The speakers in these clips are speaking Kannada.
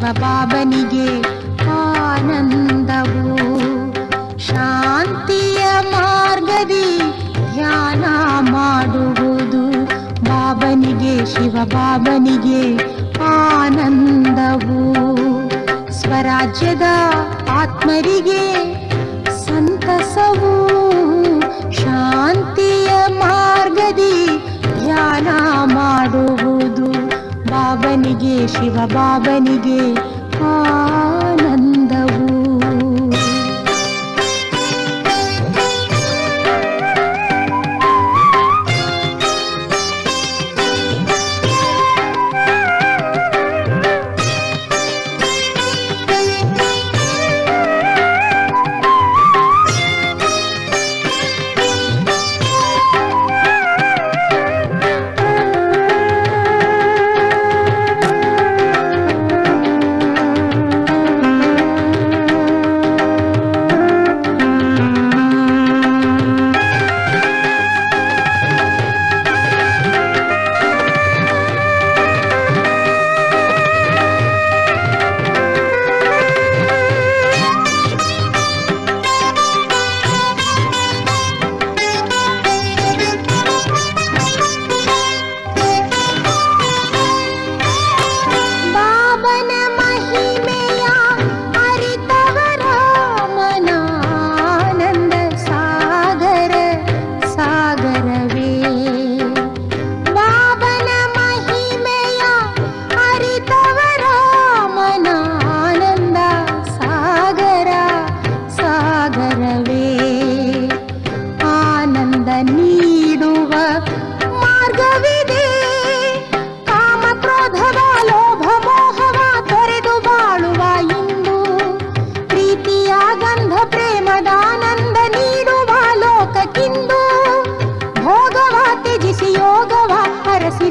ಶಿವಬಾಬನಿಗೆ ಆನಂದವು. ಶಾಂತಿಯ ಮಾರ್ಗದಿ ಧ್ಯಾನ ಮಾಡುವುದು ಬಾಬನಿಗೆ ಶಿವಬಾಬನಿಗೆ ಆನಂದವು. ಸ್ವರಾಜ್ಯದ ಆತ್ಮರಿಗೆ ಸಂತಸವು. ಶಾಂತಿಯ ಮಾರ್ಗದಿ ಧ್ಯಾನ ಮಾಡುವುದು ಬಾಬನಿಗೆ ಶಿವಬಾಬನಿಗೆ ಆನಂದವು.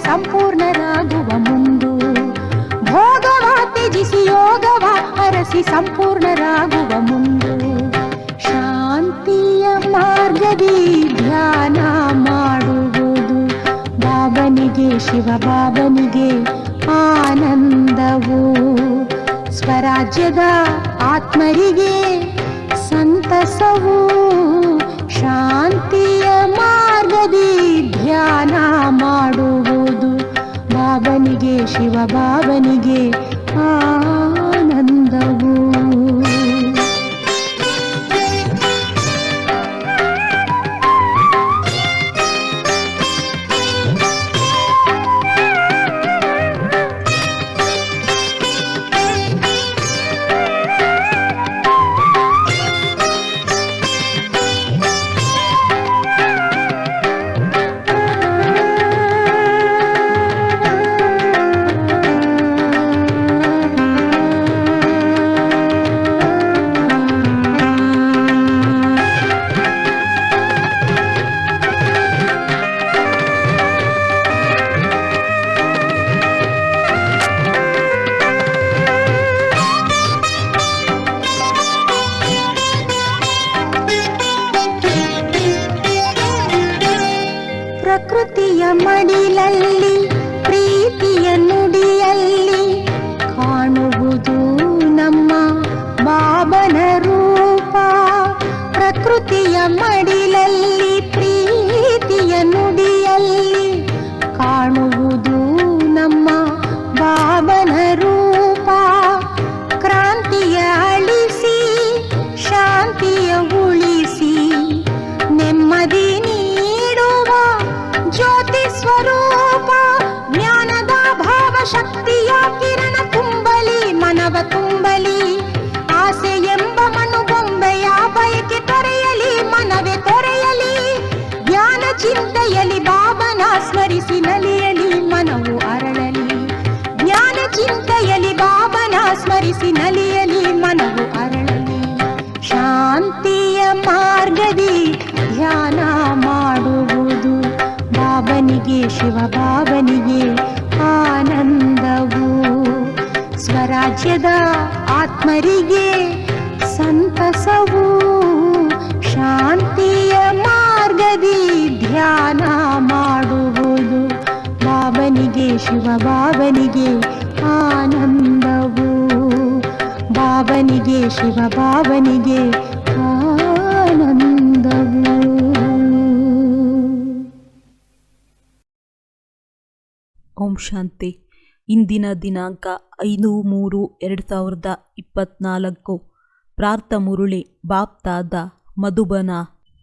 ಸಂಪೂರ್ಣರಾಗುವ ಮುಂದು ಭೋಗವ ತ್ಯಜಿಸಿ ಯೋಗವ ಅರಸಿ ಸಂಪೂರ್ಣರಾಗುವ ಮುಂದು. ಶಾಂತಿಯ ಮಾರ್ಗದಿ ಧ್ಯಾನ ಮಾಡುವುದು ಬಾಬನಿಗೆ ಶಿವಬಾಬನಿಗೆ ಆನಂದವು. ಸ್ವರಾಜ್ಯದ ಆತ್ಮರಿಗೆ ಸಂತಸವು. ಶಾಂತಿಯ ಮಾರ್ಗದಿ ಧ್ಯಾನ ಮಾಡುವುದು ಬಾಬನಿಗೆ ಶಿವಬಾಬನಿಗೆ ಆನಂದವು. ಪ್ರಕೃತಿಯ ಮಡಿಲಲ್ಲಿ ಪ್ರೀತಿಯ ನುಡಿಯಲ್ಲಿ ಕಾಣುವುದು ನಮ್ಮ ಬಾಬನ ರೂಪ. ಪ್ರಕೃತಿಯ ಮಡಿಲಲ್ಲಿ ಪ್ರೀತಿಯ ನುಡಿಯಲ್ಲಿ ಕಾಣುವುದು ನಮ್ಮ ಬಾಬನ ರೂಪ. ಕ್ರಾಂತಿಯ ಅಳಿಸಿ ಶಾಂತಿಯ ಉಳಿಸಿ ನೆಮ್ಮದಿ ಜ್ಯೋತಿ ಸ್ವರೂಪ. ಜ್ಞಾನದ ಭಾವ ಶಕ್ತಿಯ ಕಿರಣ ತುಂಬಲಿ ಮನವ ತುಂಬಲಿ. ಆಸೆ ಎಂಬ ಮನುಬೊಂಬೆಯ ಬಯಕೆ ತೊರೆಯಲಿ ಮನವೇ ತೊರೆಯಲಿ. ಜ್ಞಾನ ಚಿಂತೆಯಲಿ ಬಾಬನ ಸ್ಮರಿಸಿ ನಲಿಯಲಿ ಮನವು ಅರಳಲಿ. ಜ್ಞಾನ ಚಿಂತೆಯಲಿ ಬಾಬನ ಸ್ಮರಿಸಿ ನಲಿಯಲಿ ಮನವು ಅರಳಲಿ. ಶಾಂತಿಯ ಮಾರ್ಗದಿ ಧ್ಯಾನ ಮಾಡುವುದು ಬಾಬನಿಗೆ ಶಿವಬಾಬನಿಗೆ ಆನಂದವು. ಸ್ವರಾಜ್ಯದ ಆತ್ಮರಿಗೆ ಸಂತಸವು. ಶಾಂತಿಯ ಮಾರ್ಗದಿ ಧ್ಯಾನ ಮಾಡುವುದು ಬಾಬನಿಗೆ ಶಿವಬಾಬನಿಗೆ ಆನಂದವು. ಭಾವನಿಗೆ ಶಿವ ಭಾವನಿಗೆ ಆನಂದವು. ಓಂ ಶಾಂತಿ. ಇಂದಿನ ದಿನಾಂಕ 5/3/2024. ಪ್ರಾರ್ಥ ಮುರುಳಿ ಬಾಪ್ತಾದ ಮಧುಬನ.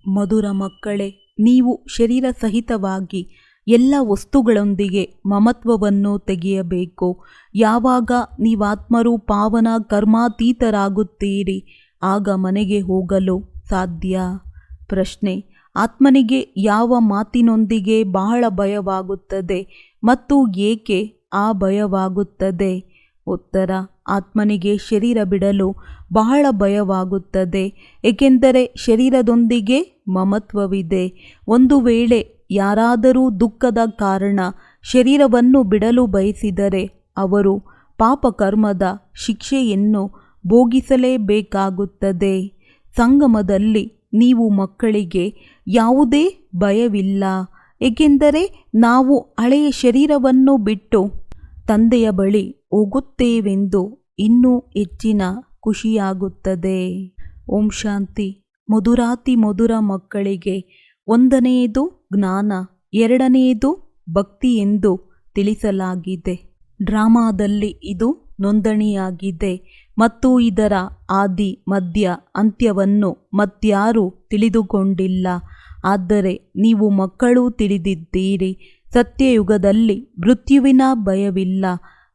ಮಧುರ ಮಕ್ಕಳೇ, ನೀವು ಶರೀರ ಸಹಿತವಾಗಿ ಎಲ್ಲ ವಸ್ತುಗಳೊಂದಿಗೆ ಮಮತ್ವವನ್ನು ತೆಗೆಯಬೇಕು. ಯಾವಾಗ ನೀವಾತ್ಮರು ಪಾವನ ಕರ್ಮಾತೀತರಾಗುತ್ತೀರಿ ಆಗ ಮನೆಗೆ ಹೋಗಲು ಸಾಧ್ಯ. ಪ್ರಶ್ನೆ: ಆತ್ಮನಿಗೆ ಯಾವ ಮಾತಿನೊಂದಿಗೆ ಬಹಳ ಭಯವಾಗುತ್ತದೆ ಮತ್ತು ಏಕೆ ಆ ಭಯವಾಗುತ್ತದೆ? ಉತ್ತರ: ಆತ್ಮನಿಗೆ ಶರೀರ ಬಿಡಲು ಬಹಳ ಭಯವಾಗುತ್ತದೆ, ಏಕೆಂದರೆ ಶರೀರದೊಂದಿಗೆ ಮಮತ್ವವಿದೆ. ಒಂದು ವೇಳೆ ಯಾರಾದರೂ ದುಃಖದ ಕಾರಣ ಶರೀರವನ್ನು ಬಿಡಲು ಬಯಸಿದರೆ ಅವರು ಪಾಪಕರ್ಮದ ಶಿಕ್ಷೆಯನ್ನು ಭೋಗಿಸಲೇಬೇಕಾಗುತ್ತದೆ. ಸಂಗಮದಲ್ಲಿ ನೀವು ಮಕ್ಕಳಿಗೆ ಯಾವುದೇ ಭಯವಿಲ್ಲ, ಏಕೆಂದರೆ ನಾವು ಹಳೆಯ ಶರೀರವನ್ನು ಬಿಟ್ಟು ತಂದೆಯ ಬಳಿ ಹೋಗುತ್ತೇವೆಂದು ಇನ್ನೂ ಹೆಚ್ಚಿನ ಖುಷಿಯಾಗುತ್ತದೆ. ಓಂ ಶಾಂತಿ. ಮಧುರಾತಿ ಮಧುರ ಮಕ್ಕಳಿಗೆ 1ನೇದು ಜ್ಞಾನ, 2ನೇದು ಭಕ್ತಿ ಎಂದು ತಿಳಿಸಲಾಗಿದೆ. ಡ್ರಾಮಾದಲ್ಲಿ ಇದು ನೋಂದಣಿಯಾಗಿದೆ ಮತ್ತು ಇದರ ಆದಿ ಮಧ್ಯ ಅಂತ್ಯವನ್ನು ಮತ್ಯಾರೂ ತಿಳಿದುಕೊಂಡಿಲ್ಲ. ಆದರೆ ನೀವು ಮಕ್ಕಳು ತಿಳಿದಿದ್ದೀರಿ. ಸತ್ಯಯುಗದಲ್ಲಿ ಮೃತ್ಯುವಿನ ಭಯವಿಲ್ಲ.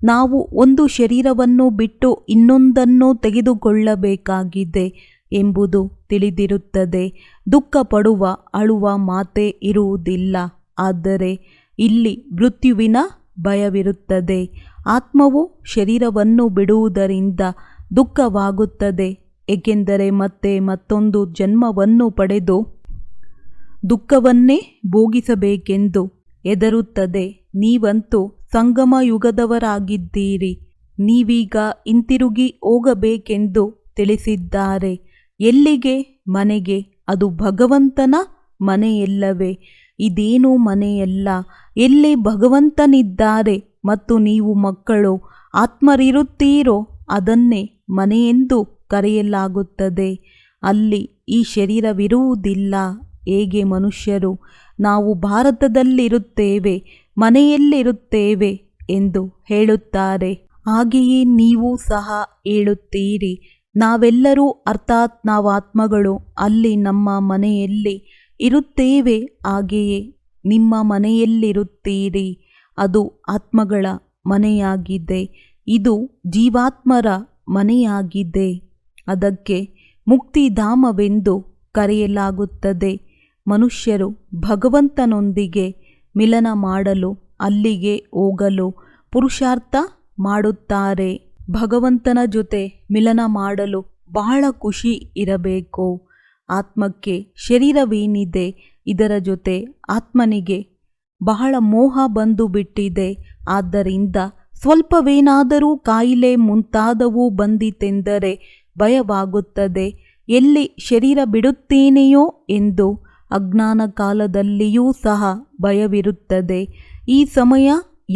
ನಾವು ಒಂದು ಶರೀರವನ್ನು ಬಿಟ್ಟು ಇನ್ನೊಂದನ್ನು ತೆಗೆದುಕೊಳ್ಳಬೇಕಾಗಿದೆ ಎಂಬುದು ತಿಳಿದಿರುತ್ತದೆ. ದುಃಖ ಪಡುವ ಅಳುವ ಮಾತೇ ಇರುವುದಿಲ್ಲ. ಆದರೆ ಇಲ್ಲಿ ಮೃತ್ಯುವಿನ ಭಯವಿರುತ್ತದೆ. ಆತ್ಮವು ಶರೀರವನ್ನು ಬಿಡುವುದರಿಂದ ದುಃಖವಾಗುತ್ತದೆ, ಏಕೆಂದರೆ ಮತ್ತೆ ಮತ್ತೊಂದು ಜನ್ಮವನ್ನು ಪಡೆದು ದುಃಖವನ್ನೇ ಭೋಗಿಸಬೇಕೆಂದು ಹೆದರುತ್ತದೆ. ನೀವಂತೂ ಸಂಗಮ ಯುಗದವರಾಗಿದ್ದೀರಿ. ನೀವೀಗ ಹಿಂತಿರುಗಿ ಹೋಗಬೇಕೆಂದು ತಿಳಿಸಿದ್ದಾರೆ. ಎಲ್ಲಿಗೆ? ಮನೆಗೆ. ಅದು ಭಗವಂತನ ಮನೆಯಲ್ಲವೇ? ಇದೇನೂ ಮನೆಯಲ್ಲ. ಎಲ್ಲಿ ಭಗವಂತನಿದ್ದಾರೆ ಮತ್ತು ನೀವು ಮಕ್ಕಳು ಆತ್ಮರಿರುತ್ತೀರೋ ಅದನ್ನೇ ಮನೆಯೆಂದು ಕರೆಯಲಾಗುತ್ತದೆ. ಅಲ್ಲಿ ಈ ಶರೀರವಿರುವುದಿಲ್ಲ. ಹೇಗೆ ಮನುಷ್ಯರು ನಾವು ಭಾರತದಲ್ಲಿರುತ್ತೇವೆ, ಮನೆಯಲ್ಲಿರುತ್ತೇವೆ ಎಂದು ಹೇಳುತ್ತಾರೆ, ಹಾಗೆಯೇ ನೀವು ಸಹ ಹೇಳುತ್ತೀರಿ. ನಾವೆಲ್ಲರೂ ಅರ್ಥಾತ್ ನಾವಾತ್ಮಗಳು ಅಲ್ಲಿ ನಮ್ಮ ಮನೆಯಲ್ಲಿ ಇರುತ್ತೇವೆ. ಹಾಗೆಯೇ ನಿಮ್ಮ ಮನೆಯಲ್ಲಿರುತ್ತೀರಿ. ಅದು ಆತ್ಮಗಳ ಮನೆಯಾಗಿದೆ. ಇದು ಜೀವಾತ್ಮರ ಮನೆಯಾಗಿದೆ. ಅದಕ್ಕೆ ಮುಕ್ತಿಧಾಮವೆಂದು ಕರೆಯಲಾಗುತ್ತದೆ. ಮನುಷ್ಯರು ಭಗವಂತನೊಂದಿಗೆ ಮಿಲನ ಮಾಡಲು ಅಲ್ಲಿಗೆ ಹೋಗಲು ಪುರುಷಾರ್ಥ ಮಾಡುತ್ತಾರೆ. ಭಗವಂತನ ಜೊತೆ ಮಿಲನ ಮಾಡಲು ಬಹಳ ಖುಷಿ ಇರಬೇಕು. ಆತ್ಮಕ್ಕೆ ಶರೀರವೇನಿದೆ ಇದರ ಜೊತೆ ಆತ್ಮನಿಗೆ ಬಹಳ ಮೋಹ ಬಂದು ಬಿಟ್ಟಿದೆ. ಆದ್ದರಿಂದ ಸ್ವಲ್ಪವೇನಾದರೂ ಕಾಯಿಲೆ ಮುಂತಾದವು ಬಂದಿತೆಂದರೆ ಭಯವಾಗುತ್ತದೆ. ಎಲ್ಲಿ ಶರೀರ ಬಿಡುತ್ತೇನೆಯೋ ಎಂದು ಅಜ್ಞಾನ ಕಾಲದಲ್ಲಿಯೂ ಸಹ ಭಯವಿರುತ್ತದೆ. ಈ ಸಮಯ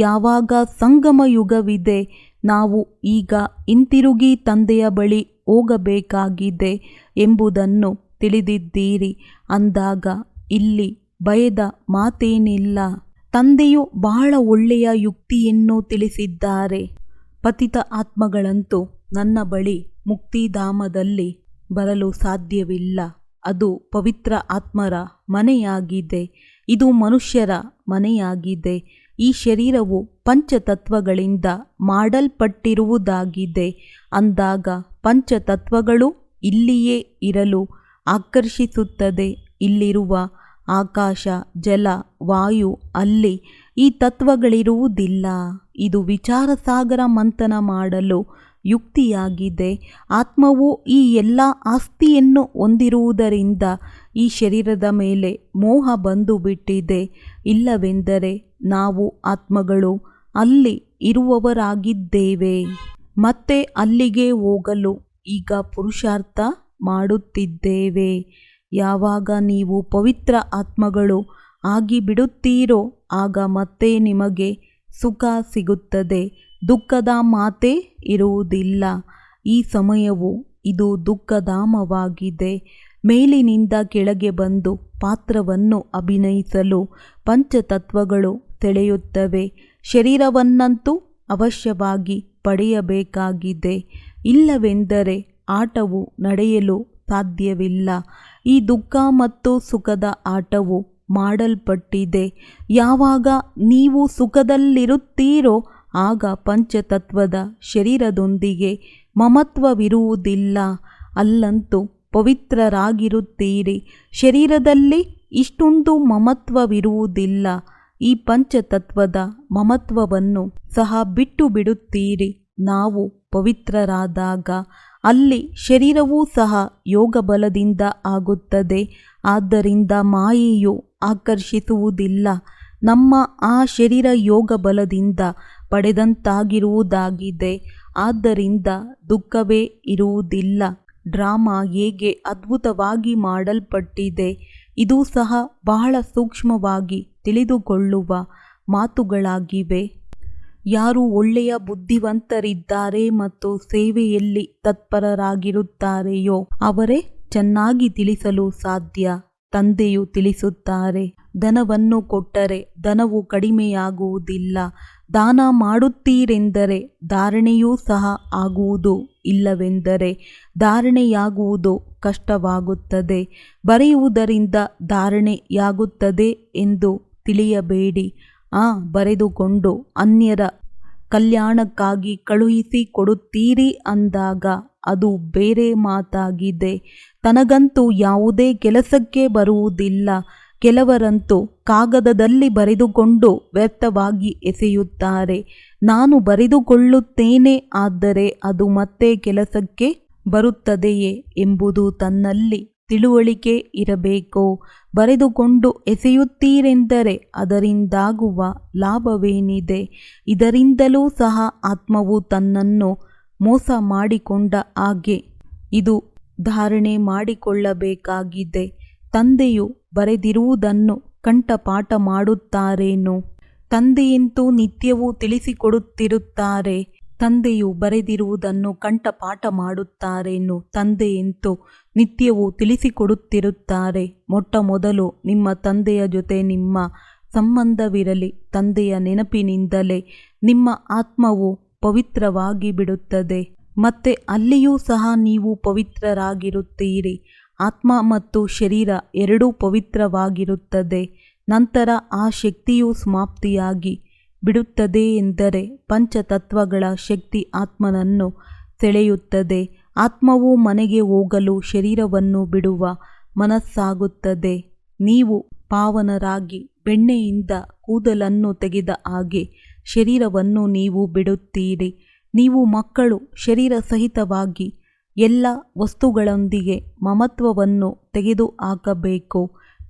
ಯಾವಾಗ ಸಂಗಮ ಯುಗವಿದೆ, ನಾವು ಈಗ ಹಿಂತಿರುಗಿ ತಂದೆಯ ಬಳಿ ಹೋಗಬೇಕಾಗಿದೆ ಎಂಬುದನ್ನು ತಿಳಿದಿದ್ದೀರಿ. ಅಂದಾಗ ಇಲ್ಲಿ ಭಯದ ಮಾತೇನಿಲ್ಲ. ತಂದೆಯು ಬಹಳ ಒಳ್ಳೆಯ ಯುಕ್ತಿಯನ್ನು ತಿಳಿಸಿದ್ದಾರೆ. ಪತಿತ ಆತ್ಮಗಳಂತೂ ನನ್ನ ಬಳಿ ಮುಕ್ತಿಧಾಮದಲ್ಲಿ ಬರಲು ಸಾಧ್ಯವಿಲ್ಲ. ಅದು ಪವಿತ್ರ ಆತ್ಮರ ಮನೆಯಾಗಿದೆ. ಇದು ಮನುಷ್ಯರ ಮನೆಯಾಗಿದೆ. ಈ ಶರೀರವು ಪಂಚತತ್ವಗಳಿಂದ ಮಾಡಲ್ಪಟ್ಟಿರುವುದಾಗಿದೆ. ಅಂದಾಗ ಪಂಚತತ್ವಗಳು ಇಲ್ಲಿಯೇ ಇರಲು ಆಕರ್ಷಿಸುತ್ತದೆ. ಇಲ್ಲಿರುವ ಆಕಾಶ, ಜಲ, ವಾಯು, ಅಲ್ಲಿ ಈ ತತ್ವಗಳಿರುವುದಿಲ್ಲ. ಇದು ವಿಚಾರ ಸಾಗರ ಮಂಥನ ಮಾಡಲು ಯುಕ್ತಿಯಾಗಿದೆ. ಆತ್ಮವು ಈ ಎಲ್ಲ ಆಸ್ತಿಯನ್ನು ಹೊಂದಿರುವುದರಿಂದ ಈ ಶರೀರದ ಮೇಲೆ ಮೋಹ ಬಂದು ಬಿಟ್ಟಿದೆ. ಇಲ್ಲವೆಂದರೆ ನಾವು ಆತ್ಮಗಳು ಅಲ್ಲಿ ಇರುವವರಾಗಿದ್ದೇವೆ. ಮತ್ತೆ ಅಲ್ಲಿಗೆ ಹೋಗಲು ಈಗ ಪುರುಷಾರ್ಥ ಮಾಡುತ್ತಿದ್ದೇವೆ. ಯಾವಾಗ ನೀವು ಪವಿತ್ರ ಆತ್ಮಗಳು ಆಗಿಬಿಡುತ್ತೀರೋ ಆಗ ಮತ್ತೆ ನಿಮಗೆ ಸುಖ ಸಿಗುತ್ತದೆ. ದುಃಖದ ಮಾತೇ ಇರುವುದಿಲ್ಲ. ಈ ಸಮಯವು ಇದು ದುಃಖಧಾಮವಾಗಿದೆ. ಮೇಲಿನಿಂದ ಕೆಳಗೆ ಬಂದು ಪಾತ್ರವನ್ನು ಅಭಿನಯಿಸಲು ಪಂಚತತ್ವಗಳು ಸೆಳೆಯುತ್ತವೆ. ಶರೀರವನ್ನಂತೂ ಅವಶ್ಯವಾಗಿ ಪಡೆಯಬೇಕಾಗಿದೆ. ಇಲ್ಲವೆಂದರೆ ಆಟವು ನಡೆಯಲು ಸಾಧ್ಯವಿಲ್ಲ. ಈ ದುಃಖ ಮತ್ತು ಸುಖದ ಆಟವು ಮಾಡಲ್ಪಟ್ಟಿದೆ. ಯಾವಾಗ ನೀವು ಸುಖದಲ್ಲಿರುತ್ತೀರೋ ಆಗ ಪಂಚತತ್ವದ ಶರೀರದೊಂದಿಗೆ ಮಮತ್ವವಿರುವುದಿಲ್ಲ. ಅಲ್ಲಂತೂ ಪವಿತ್ರರಾಗಿರುತ್ತೀರಿ. ಶರೀರದಲ್ಲಿ ಇಷ್ಟೊಂದು ಮಮತ್ವವಿರುವುದಿಲ್ಲ. ಈ ಪಂಚತತ್ವದ ಮಮತ್ವವನ್ನು ಸಹ ಬಿಟ್ಟು ಬಿಡುತ್ತೀರಿ. ನಾವು ಪವಿತ್ರರಾದಾಗ ಅಲ್ಲಿ ಶರೀರವೂ ಸಹ ಯೋಗಬಲದಿಂದ ಆಗುತ್ತದೆ. ಆದ್ದರಿಂದ ಮಾಯೆಯು ಆಕರ್ಷಿಸುವುದಿಲ್ಲ. ನಮ್ಮ ಆ ಶರೀರ ಯೋಗಬಲದಿಂದ ಪಡೆದಂತಾಗಿರುವುದಾಗಿದೆ. ಆದ್ದರಿಂದ ದುಃಖವೇ ಇರುವುದಿಲ್ಲ. ಡ್ರಾಮಾ ಹೇಗೆ ಅದ್ಭುತವಾಗಿ ಮಾಡಲ್ಪಟ್ಟಿದೆ, ಇದು ಸಹ ಬಹಳ ಸೂಕ್ಷ್ಮವಾಗಿ ತಿಳಿದುಕೊಳ್ಳುವ ಮಾತುಗಳಾಗಿವೆ. ಯಾರು ಒಳ್ಳೆಯ ಬುದ್ಧಿವಂತರಿದ್ದಾರೆ ಮತ್ತು ಸೇವೆಯಲ್ಲಿ ತತ್ಪರರಾಗಿರುತ್ತಾರೆಯೋ ಅವರೇ ಚೆನ್ನಾಗಿ ತಿಳಿಸಲು ಸಾಧ್ಯ. ತಂದೆಯು ತಿಳಿಸುತ್ತಾರೆ, ಧನವನ್ನು ಕೊಟ್ಟರೆ ಧನವು ಕಡಿಮೆಯಾಗುವುದಿಲ್ಲ. ದಾನ ಮಾಡುತ್ತೀರೆಂದರೆ ಧಾರಣೆಯೂ ಸಹ ಆಗುವುದು. ಇಲ್ಲವೆಂದರೆ ಧಾರಣೆಯಾಗುವುದು ಕಷ್ಟವಾಗುತ್ತದೆ. ಬರೆಯುವುದರಿಂದ ಧಾರಣೆಯಾಗುತ್ತದೆ ಎಂದು ತಿಳಿಯಬೇಡಿ. ಬರೆದುಕೊಂಡು ಅನ್ಯರ ಕಲ್ಯಾಣಕ್ಕಾಗಿ ಕಳುಹಿಸಿ ಕೊಡುತ್ತೀರಿ ಅಂದಾಗ ಅದು ಬೇರೆ ಮಾತಾಗಿದೆ. ತನಗಂತೂ ಯಾವುದೇ ಕೆಲಸಕ್ಕೆ ಬರುವುದಿಲ್ಲ. ಕೆಲವರಂತೂ ಕಾಗದದಲ್ಲಿ ಬರೆದುಕೊಂಡು ವ್ಯರ್ಥವಾಗಿ ಎಸೆಯುತ್ತಾರೆ. ನಾನು ಬರೆದುಕೊಳ್ಳುತ್ತೇನೆ, ಆದರೆ ಅದು ಮತ್ತೆ ಕೆಲಸಕ್ಕೆ ಬರುತ್ತದೆಯೇ ಎಂಬುದು ತನ್ನಲ್ಲಿ ತಿಳುವಳಿಕೆ ಇರಬೇಕು. ಬರೆದುಕೊಂಡು ಎಸೆಯುತ್ತೀರೆಂದರೆ ಅದರಿಂದಾಗುವ ಲಾಭವೇನಿದೆ? ಇದರಿಂದಲೂ ಸಹ ಆತ್ಮವು ತನ್ನನ್ನು ಮೋಸ ಮಾಡಿಕೊಂಡ ಹಾಗೆ. ಇದು ಧಾರಣೆ ಮಾಡಿಕೊಳ್ಳಬೇಕಾಗಿದೆ. ತಂದೆಯು ಬರೆದಿರುವುದನ್ನು ಕಂಠಪಾಠ ಮಾಡುತ್ತಾರೇನೋ? ತಂದೆಯಂತೂ ನಿತ್ಯವೂ ತಿಳಿಸಿಕೊಡುತ್ತಿರುತ್ತಾರೆ. ತಂದೆಯು ಬರೆದಿರುವುದನ್ನು ಕಂಠಪಾಠ ಮಾಡುತ್ತಾರೇನೋ? ತಂದೆಯಂತೂ ನಿತ್ಯವೂ ತಿಳಿಸಿಕೊಡುತ್ತಿರುತ್ತಾರೆ. ಮೊಟ್ಟ ಮೊದಲು ನಿಮ್ಮ ತಂದೆಯ ಜೊತೆ ನಿಮ್ಮ ಸಂಬಂಧವಿರಲಿ. ತಂದೆಯ ನೆನಪಿನಿಂದಲೇ ನಿಮ್ಮ ಆತ್ಮವು ಪವಿತ್ರವಾಗಿ ಬಿಡುತ್ತದೆ. ಮತ್ತೆ ಅಲ್ಲಿಯೂ ಸಹ ನೀವು ಪವಿತ್ರರಾಗಿರುತ್ತೀರಿ. ಆತ್ಮ ಮತ್ತು ಶರೀರ ಎರಡೂ ಪವಿತ್ರವಾಗಿರುತ್ತದೆ. ನಂತರ ಆ ಶಕ್ತಿಯು ಸಮಾಪ್ತಿಯಾಗಿ ಬಿಡುತ್ತದೆ ಎಂದರೆ ಪಂಚತತ್ವಗಳ ಶಕ್ತಿ ಆತ್ಮನನ್ನು ಸೆಳೆಯುತ್ತದೆ. ಆತ್ಮವು ಮನೆಗೆ ಹೋಗಲು ಶರೀರವನ್ನು ಬಿಡುವ ಮನಸ್ಸಾಗುತ್ತದೆ. ನೀವು ಪಾವನರಾಗಿ ಬೆಣ್ಣೆಯಿಂದ ಕೂದಲನ್ನು ತೆಗೆದ ಹಾಗೆ ಶರೀರವನ್ನು ನೀವು ಬಿಡುತ್ತೀರಿ. ನೀವು ಮಕ್ಕಳು ಶರೀರ ಸಹಿತವಾಗಿ ಎಲ್ಲ ವಸ್ತುಗಳೊಂದಿಗೆ ಮಮತ್ವವನ್ನು ತೆಗೆದುಹಾಕಬೇಕು.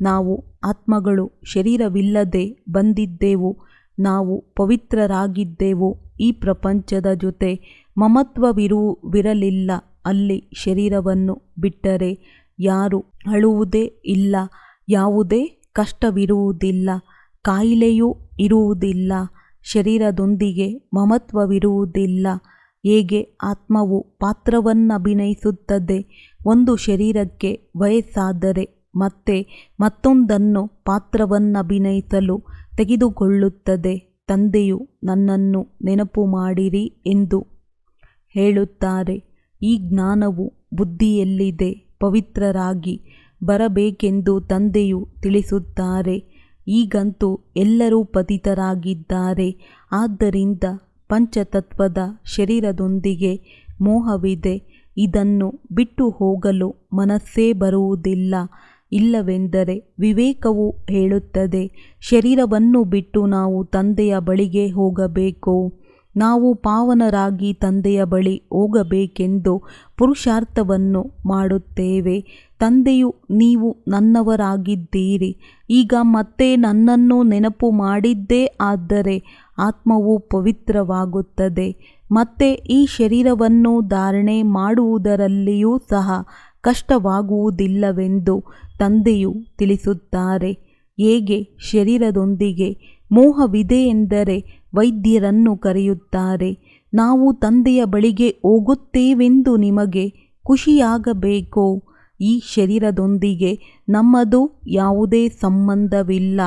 ನಾವು ಆತ್ಮಗಳು ಶರೀರವಿಲ್ಲದೆ ಬಂದಿದ್ದೆವು. ನಾವು ಪವಿತ್ರರಾಗಿದ್ದೆವು. ಈ ಪ್ರಪಂಚದ ಜೊತೆ ಮಮತ್ವವಿರಲಿಲ್ಲ. ಅಲ್ಲಿ ಶರೀರವನ್ನು ಬಿಟ್ಟರೆ ಯಾರೂ ಅಳುವುದೇ ಇಲ್ಲ. ಯಾವುದೇ ಕಷ್ಟವಿರುವುದಿಲ್ಲ. ಕಾಯಿಲೆಯೂ ಇರುವುದಿಲ್ಲ. ಶರೀರದೊಂದಿಗೆ ಮಮತ್ವವಿರುವುದಿಲ್ಲ. ಹೇಗೆ ಆತ್ಮವು ಪಾತ್ರವನ್ನಭಿನಯಿಸುತ್ತದೆ. ಒಂದು ಶರೀರಕ್ಕೆ ವಯಸ್ಸಾದರೆ ಮತ್ತೆ ಮತ್ತೊಂದನ್ನು ಪಾತ್ರವನ್ನಭಿನಯಿಸಲು ತೆಗೆದುಕೊಳ್ಳುತ್ತದೆ. ತಂದೆಯು ನನ್ನನ್ನು ನೆನಪು ಮಾಡಿರಿ ಎಂದು ಹೇಳುತ್ತಾರೆ. ಈ ಜ್ಞಾನವು ಬುದ್ಧಿಯಲ್ಲಿದೆ. ಪವಿತ್ರರಾಗಿ ಬರಬೇಕೆಂದು ತಂದೆಯು ತಿಳಿಸುತ್ತಾರೆ. ಈಗಂತೂ ಎಲ್ಲರೂ ಪತಿತರಾಗಿದ್ದಾರೆ. ಆದ್ದರಿಂದ ಪಂಚತತ್ವದ ಶರೀರದೊಂದಿಗೆ ಮೋಹವಿದೆ. ಇದನ್ನು ಬಿಟ್ಟು ಹೋಗಲು ಮನಸ್ಸೇ ಬರುವುದಿಲ್ಲ. ಇಲ್ಲವೆಂದರೆ ವಿವೇಕವು ಹೇಳುತ್ತದೆ, ಶರೀರವನ್ನು ಬಿಟ್ಟು ನಾವು ತಂದೆಯ ಬಳಿಗೆ ಹೋಗಬೇಕು. ನಾವು ಪಾವನರಾಗಿ ತಂದೆಯ ಬಳಿ ಹೋಗಬೇಕೆಂದು ಪುರುಷಾರ್ಥವನ್ನು ಮಾಡುತ್ತೇವೆ. ತಂದೆಯು ನೀವು ನನ್ನವರಾಗಿದ್ದೀರಿ. ಈಗ ಮತ್ತೆ ನನ್ನನ್ನು ನೆನಪು ಮಾಡಿದ್ದೇ ಆದರೆ ಆತ್ಮವು ಪವಿತ್ರವಾಗುತ್ತದೆ. ಮತ್ತೆ ಈ ಶರೀರವನ್ನು ಧಾರಣೆ ಮಾಡುವುದರಲ್ಲಿಯೂ ಸಹ ಕಷ್ಟವಾಗುವುದಿಲ್ಲವೆಂದು ತಂದೆಯು ತಿಳಿಸುತ್ತಾರೆ. ಹೇಗೆ ಶರೀರದೊಂದಿಗೆ ಮೋಹವಿದೆ ಎಂದರೆ ವೈದ್ಯರನ್ನು ಕರೆಯುತ್ತಾರೆ. ನಾವು ತಂದೆಯ ಬಳಿಗೆ ಹೋಗುತ್ತೇವೆಂದು ನಿಮಗೆ ಖುಷಿಯಾಗಬೇಕು. ಈ ಶರೀರದೊಂದಿಗೆ ನಮ್ಮದು ಯಾವುದೇ ಸಂಬಂಧವಿಲ್ಲ.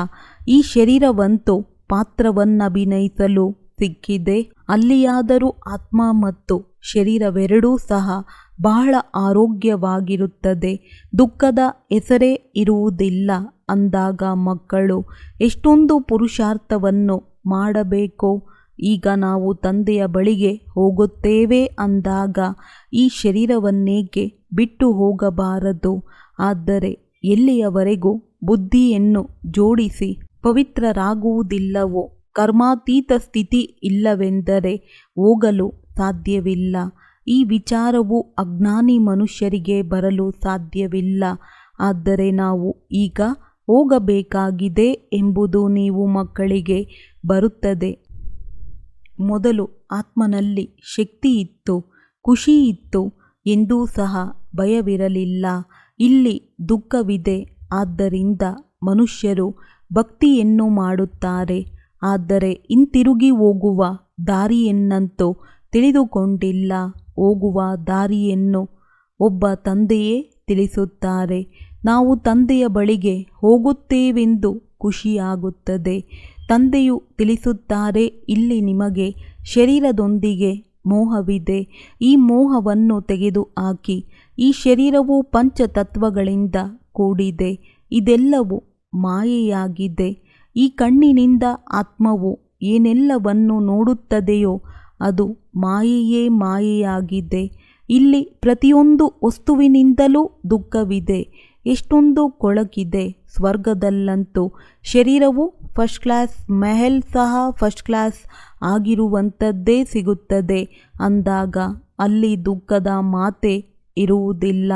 ಈ ಶರೀರವಂತೂ ಪಾತ್ರವನ್ನಭಿನಯಿಸಲು ಸಿಕ್ಕಿದೆ. ಅಲ್ಲಿಯಾದರೂ ಆತ್ಮ ಮತ್ತು ಶರೀರವೆರಡೂ ಸಹ ಬಹಳ ಆರೋಗ್ಯವಾಗಿರುತ್ತದೆ. ದುಃಖದ ಹೆಸರೇ ಇರುವುದಿಲ್ಲ. ಅಂದಾಗ ಮಕ್ಕಳು ಎಷ್ಟೊಂದು ಪುರುಷಾರ್ಥವನ್ನು ಮಾಡಬೇಕು. ಈಗ ನಾವು ತಂದೆಯ ಬಳಿಗೆ ಹೋಗುತ್ತೇವೆ ಅಂದಾಗ ಈ ಶರೀರವನ್ನೇಕೆ ಬಿಟ್ಟು ಹೋಗಬಾರದು? ಆದರೆ ಎಲ್ಲಿಯವರೆಗೂ ಬುದ್ಧಿಯನ್ನು ಜೋಡಿಸಿ ಪವಿತ್ರರಾಗುವುದಿಲ್ಲವೋ, ಕರ್ಮಾತೀತ ಸ್ಥಿತಿ ಇಲ್ಲವೆಂದರೆ ಹೋಗಲು ಸಾಧ್ಯವಿಲ್ಲ. ಈ ವಿಚಾರವು ಅಜ್ಞಾನಿ ಮನುಷ್ಯರಿಗೆ ಬರಲು ಸಾಧ್ಯವಿಲ್ಲ. ಆದರೆ ನಾವು ಈಗ ಹೋಗಬೇಕಾಗಿದೆ ಎಂಬುದು ನೀವು ಮಕ್ಕಳಿಗೆ ಬರುತ್ತದೆ. ಮೊದಲು ಆತ್ಮನಲ್ಲಿ ಶಕ್ತಿ ಇತ್ತು, ಖುಷಿ ಇತ್ತು, ಎಂದೂ ಸಹ ಭಯವಿರಲಿಲ್ಲ. ಇಲ್ಲಿ ದುಃಖವಿದೆ. ಆದ್ದರಿಂದ ಮನುಷ್ಯರು ಭಕ್ತಿಯನ್ನು ಮಾಡುತ್ತಾರೆ, ಆದರೆ ಹಿಂತಿರುಗಿ ಹೋಗುವ ದಾರಿಯನ್ನಂತೂ ತಿಳಿದುಕೊಂಡಿಲ್ಲ. ಹೋಗುವ ದಾರಿಯನ್ನು ಒಬ್ಬ ತಂದೆಯೇ ತಿಳಿಸುತ್ತಾರೆ. ನಾವು ತಂದೆಯ ಬಳಿಗೆ ಹೋಗುತ್ತೇವೆಂದು ಖುಷಿಯಾಗುತ್ತದೆ. ತಂದೆಯು ತಿಳಿಸುತ್ತಾರೆ, ಇಲ್ಲಿ ನಿಮಗೆ ಶರೀರದೊಂದಿಗೆ ಮೋಹವಿದೆ. ಈ ಮೋಹವನ್ನು ತೆಗೆದುಹಾಕಿ. ಈ ಶರೀರವು ಪಂಚತತ್ವಗಳಿಂದ ಕೂಡಿದೆ. ಇದೆಲ್ಲವೂ ಮಾಯೆಯಾಗಿದೆ. ಈ ಕಣ್ಣಿನಿಂದ ಆತ್ಮವು ಏನೆಲ್ಲವನ್ನು ನೋಡುತ್ತದೆಯೋ ಅದು ಮಾಯೆಯೇ ಮಾಯೆಯಾಗಿದೆ. ಇಲ್ಲಿ ಪ್ರತಿಯೊಂದು ವಸ್ತುವಿನಿಂದಲೂ ದುಃಖವಿದೆ. ಎಷ್ಟೊಂದು ಕೊಳಕಿದೆ. ಸ್ವರ್ಗದಲ್ಲಂತೂ ಶರೀರವು ಫಸ್ಟ್ ಕ್ಲಾಸ್, ಮೆಹಲ್ ಸಹ ಫಸ್ಟ್ ಕ್ಲಾಸ್ ಆಗಿರುವಂಥದ್ದೇ ಸಿಗುತ್ತದೆ. ಅಂದಾಗ ಅಲ್ಲಿ ದುಃಖದ ಮಾತೆ ಇರುವುದಿಲ್ಲ.